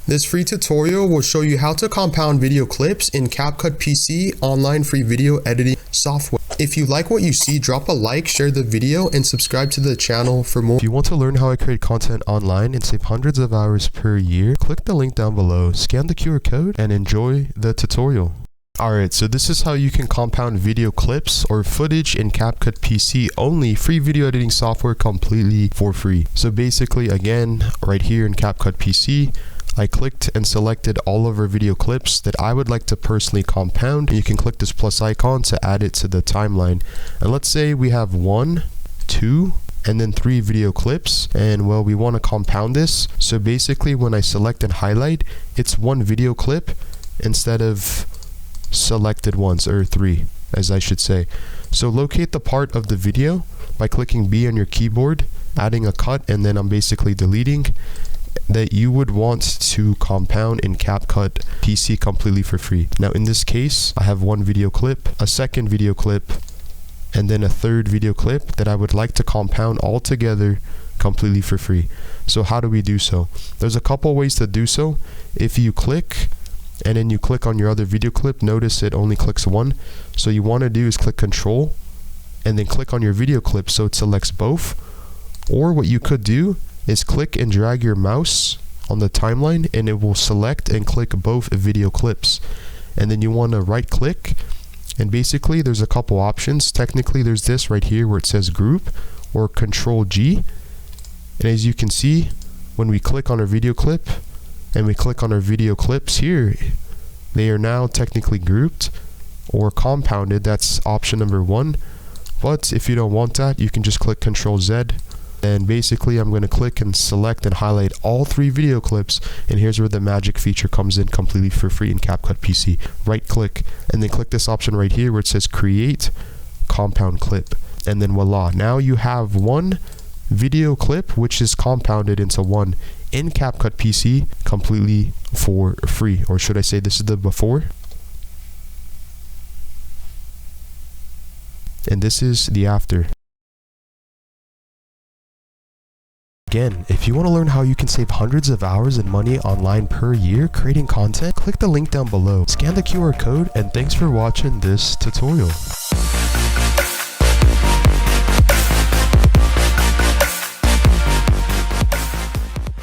This free tutorial will show you how to compound video clips in Capcut PC online free video editing software. If you like what you see, drop a like, share the video, and subscribe to the channel for more. If you want to learn how I create content online and save hundreds of hours per year, click the link down below, scan the QR code, and enjoy the tutorial. Alright, so this is how you can compound video clips or footage in Capcut PC only, free video editing software completely for free. So basically, again, right here in Capcut PC, I clicked and selected all of our video clips that I would like to personally compound. You can click this plus icon to add it to the timeline. And let's say we have 1, 2, and then 3 video clips, and well, we want to compound this. So basically, when I select and highlight, it's 1 video clip instead of selected ones, or 3 as I should say. So locate the part of the video by clicking B on your keyboard, adding a cut, and then I'm basically deleting, that you would want to compound in Capcut PC completely for free. Now in this case, I have 1 video clip, a second video clip, and then a 3rd video clip that I would like to compound all together completely for free. So how do we do so? There's a couple ways to do so. If you click and then you click on your other video clip, notice it only clicks 1. So you want to do is click Control and then click on your video clip so it selects both. Or what you could do is click and drag your mouse on the timeline and it will select and click both video clips. And then you want to right click, and basically there's a couple options. Technically there's this right here where it says group, or Control G. And as you can see, when we click on our video clip and we click on our video clips here, they are now technically grouped or compounded. That's option number 1. But if you don't want that, you can just click Control Z. And basically I'm going to click and select and highlight all 3 video clips, and here's where the magic feature comes in completely for free in Capcut PC. Right click and then click this option right here where it says create compound clip, and then voila, now you have 1 video clip which is compounded into 1 in Capcut PC completely for free. Or should I say, this is the before and this is the after. Again, if you want to learn how you can save hundreds of hours and money online per year creating content, click the link down below, scan the QR code, and thanks for watching this tutorial.